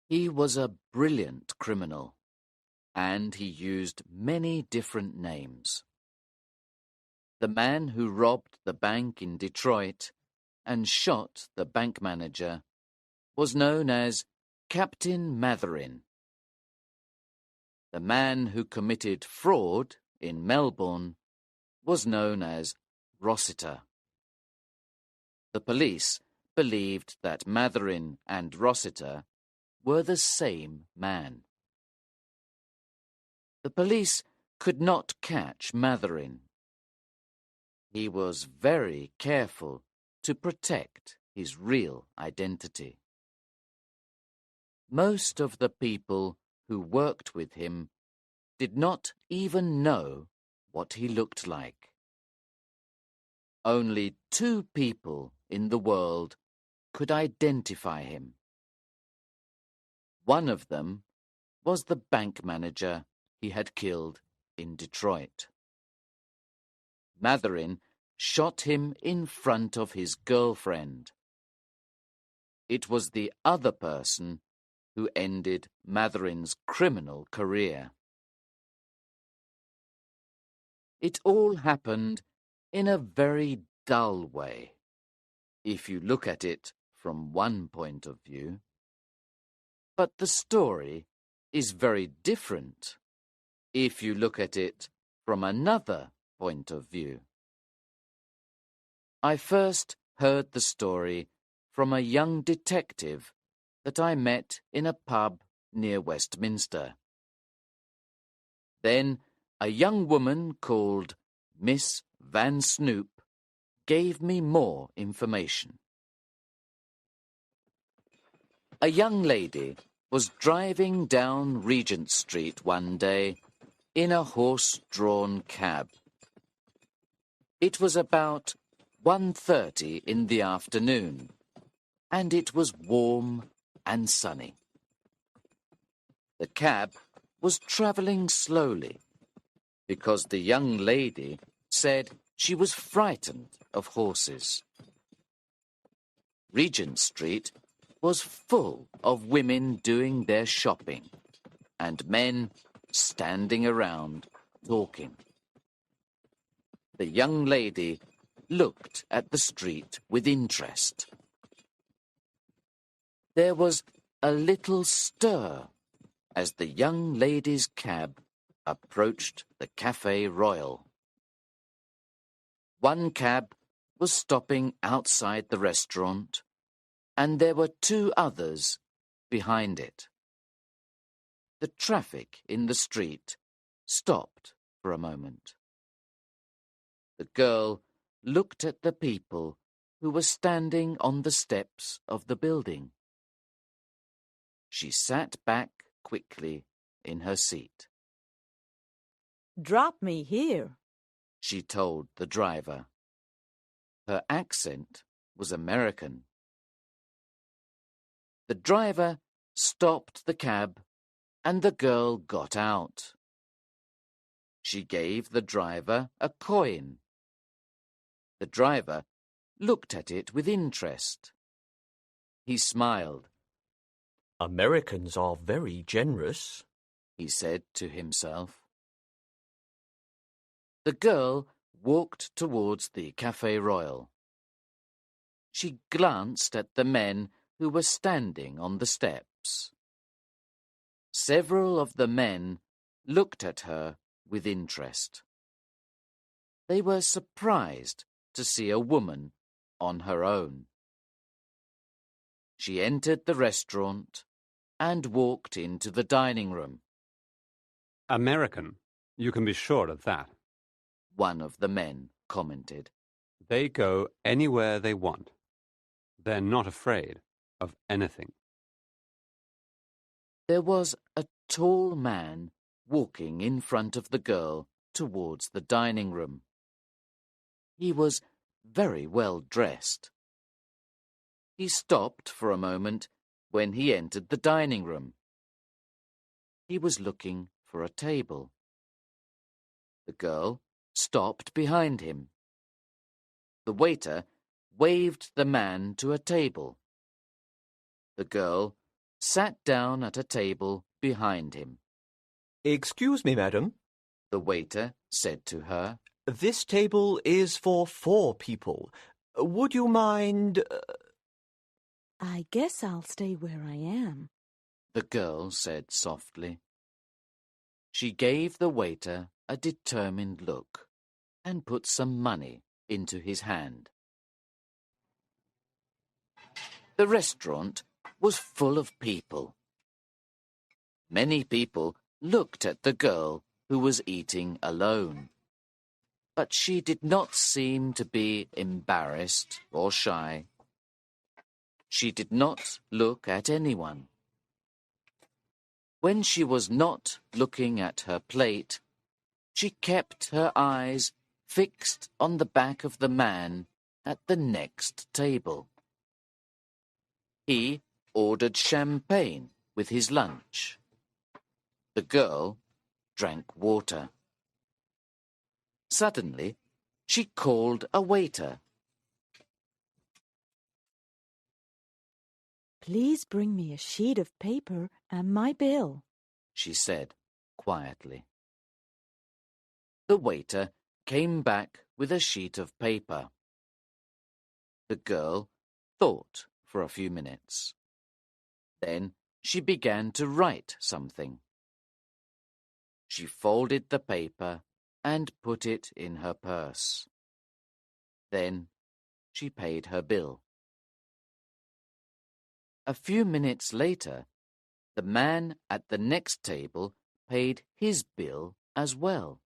He was a brilliant criminal, and he used many different names. The man who robbed the bank in Detroit and shot the bank manager was known as Captain Matherin. The man who committed fraud in Melbourne was known as Rossiter. The police believed that Matherin and Rossiter were the same man. The police could not catch Matherin. He was very careful to protect his real identity. Most of the people who worked with him did not even know what he looked like. Only 2 people in the world could identify him. One of them was the bank manager he had killed in Detroit. Matherin shot him in front of his girlfriend. It was the other person who ended Matherin's criminal career. It all happened in a very dull way, if you look at it from one point of view. But the story is very different if you look at it from another point of view. I first heard the story from a young detective that I met in a pub near Westminster. Then a young woman called Miss Van Snoop gave me more information. A young lady was driving down Regent Street one day in a horse-drawn cab. It was about 1:30 in the afternoon, and it was warm and sunny. The cab was travelling slowly because the young lady said she was frightened of horses. Regent Street was full of women doing their shopping and men standing around talking. The young lady looked at the street with interest. There was a little stir as the young lady's cab approached the Café Royal. One cab was stopping outside the restaurant, and there were 2 others behind it. The traffic in the street stopped for a moment. The girl looked at the people who were standing on the steps of the building. She sat back quickly in her seat. "Drop me here," she told the driver. Her accent was American. The driver stopped the cab and the girl got out. She gave the driver a coin. The driver looked at it with interest. He smiled. "Americans are very generous," he said to himself. The girl walked towards the Café Royal. She glanced at the men who were standing on the steps. Several of the men looked at her with interest. They were surprised to see a woman on her own. She entered the restaurant and walked into the dining room. "American, you can be sure of that," one of the men commented. "They go anywhere they want. They're not afraid of anything." There was a tall man walking in front of the girl towards the dining room. He was very well dressed. He stopped for a moment when he entered the dining room. He was looking for a table. The girl stopped behind him. The waiter waved the man to a table. The girl sat down at a table behind him. Excuse me, madam. The waiter said to her. This table is for 4 people. Would you mind... I guess I'll stay where I am, The girl said softly. She gave the waiter a determined look and put some money into his hand. The restaurant was full of people. Many people looked at the girl who was eating alone, but she did not seem to be embarrassed or shy. She did not look at anyone. When she was not looking at her plate, she kept her eyes fixed on the back of the man at the next table. He ordered champagne with his lunch. The girl drank water. Suddenly, she called a waiter. Please bring me a sheet of paper and my bill, She said quietly. The waiter came back with a sheet of paper. The girl thought for a few minutes. Then she began to write something. She folded the paper and put it in her purse. Then she paid her bill. A few minutes later, the man at the next table paid his bill as well.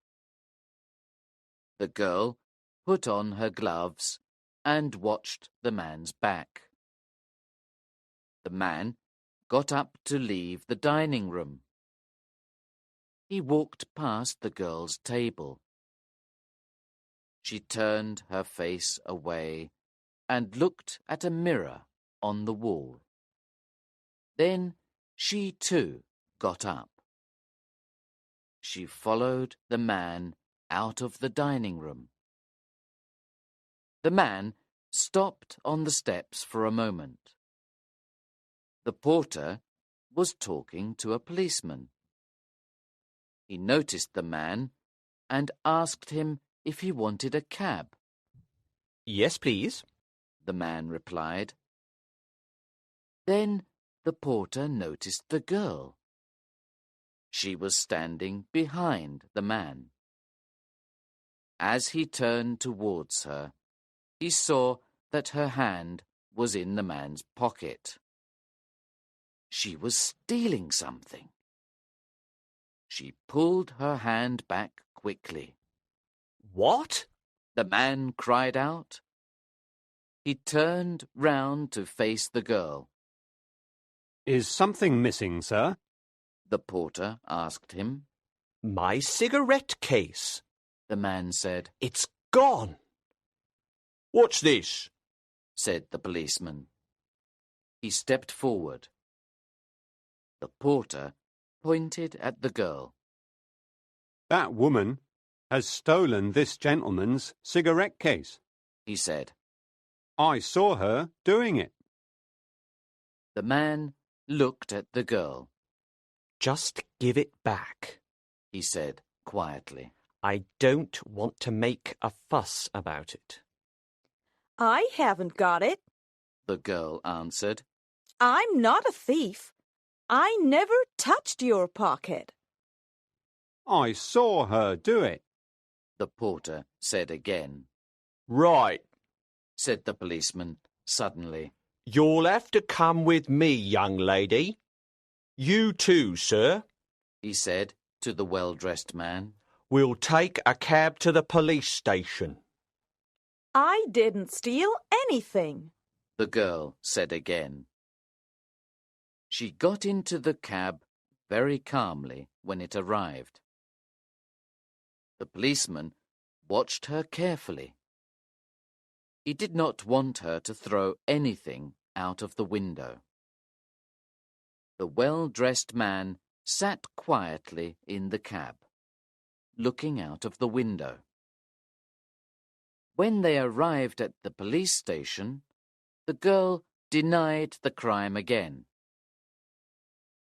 The girl put on her gloves and watched the man's back. The man got up to leave the dining room. He walked past the girl's table. She turned her face away and looked at a mirror on the wall. Then she too got up. She followed the man out of the dining room. The man stopped on the steps for a moment. The porter was talking to a policeman. He noticed the man and asked him if he wanted a cab. Yes, please. The man replied. Then the porter noticed the girl. She was standing behind the man. As he turned towards her, he saw that her hand was in the man's pocket. She was stealing something. She pulled her hand back quickly. What? The man cried out. He turned round to face the girl. Is something missing, sir? The porter asked him. My cigarette case. The man said. It's gone. What's this? Said the policeman. He stepped forward. The porter pointed at the girl. That woman has stolen this gentleman's cigarette case. He said. I saw her doing it. The man looked at the girl. Just give it back, He said quietly. I don't want to make a fuss about it. I haven't got it. The girl answered. I'm not a thief. I never touched your pocket. I saw her do it. The porter said again. Right. Said the policeman suddenly. You'll have to come with me, young lady. You too, sir. He said to the well-dressed man. We'll take a cab to the police station. I didn't steal anything. The girl said again. She got into the cab very calmly when it arrived. The policeman watched her carefully. He did not want her to throw anything out of the window. The well-dressed man sat quietly in the cab, looking out of the window. When they arrived at the police station, the girl denied the crime again.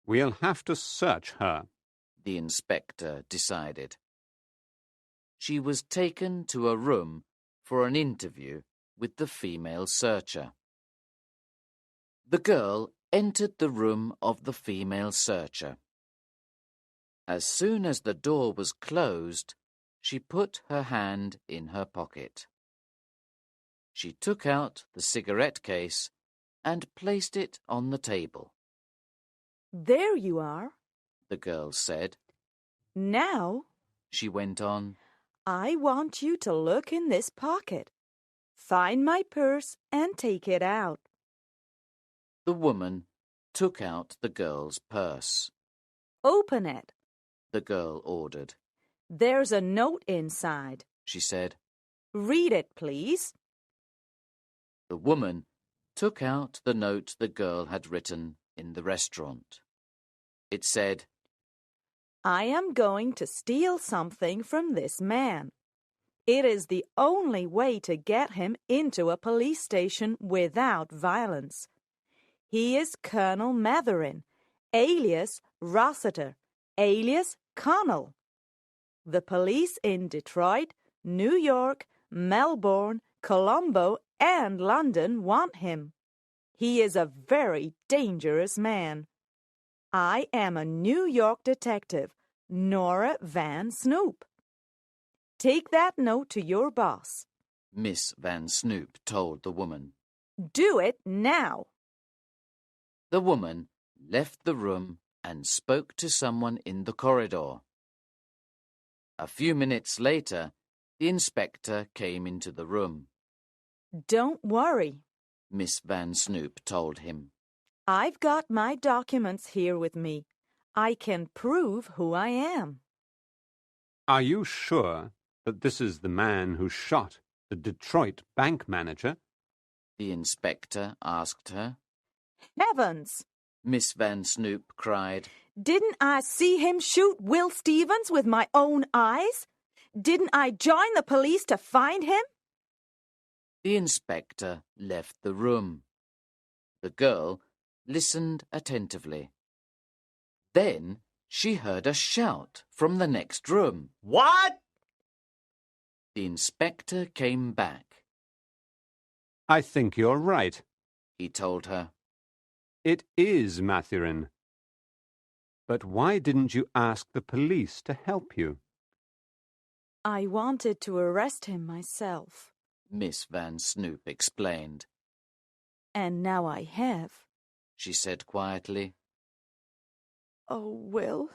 We'll have to search her, the inspector decided. She was taken to a room for an interview with the female searcher. The girl entered the room of the female searcher. As soon as the door was closed, she put her hand in her pocket. She took out the cigarette case and placed it on the table. There you are, The girl said. Now, She went on. I want you to look in this pocket. Find my purse and take it out. The woman took out the girl's purse. Open it. The girl ordered. There's a note inside. She said. Read it, please. The woman took out the note the girl had written in the restaurant. It said, I am going to steal something from this man. It is the only way to get him into a police station without violence. He is Colonel Matherin, alias Rossiter, alias Connell. The police in Detroit, New York, Melbourne, Colombo, and London want him. He is a very dangerous man. I am a New York detective, Nora Van Snoop. Take that note to your boss. Miss Van Snoop told the woman. Do it now. The woman left the room and spoke to someone in the corridor. A few minutes later, the inspector came into the room. Don't worry. Miss Van Snoop told him. I've got my documents here with me. I can prove who I am. Are you sure that this is the man who shot the Detroit bank manager? The inspector asked her. Heavens! Miss Van Snoop cried. Didn't I see him shoot Will Stevens with my own eyes? Didn't I join the police to find him? The inspector left the room. The girl listened attentively. Then she heard a shout from the next room. What? The inspector came back. I think you're right. He told her. It is Matherin. But why didn't you ask the police to help you? I wanted to arrest him myself. Miss Van Snoop explained. And now I have. She said quietly. Oh, Will.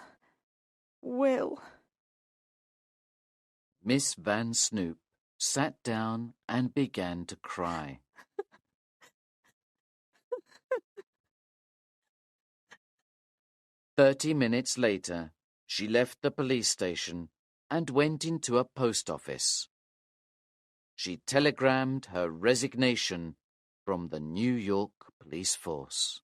Will. Miss Van Snoop sat down and began to cry. "30 minutes later, she left the police station and went into a post office. She telegrammed her resignation from the New York police force.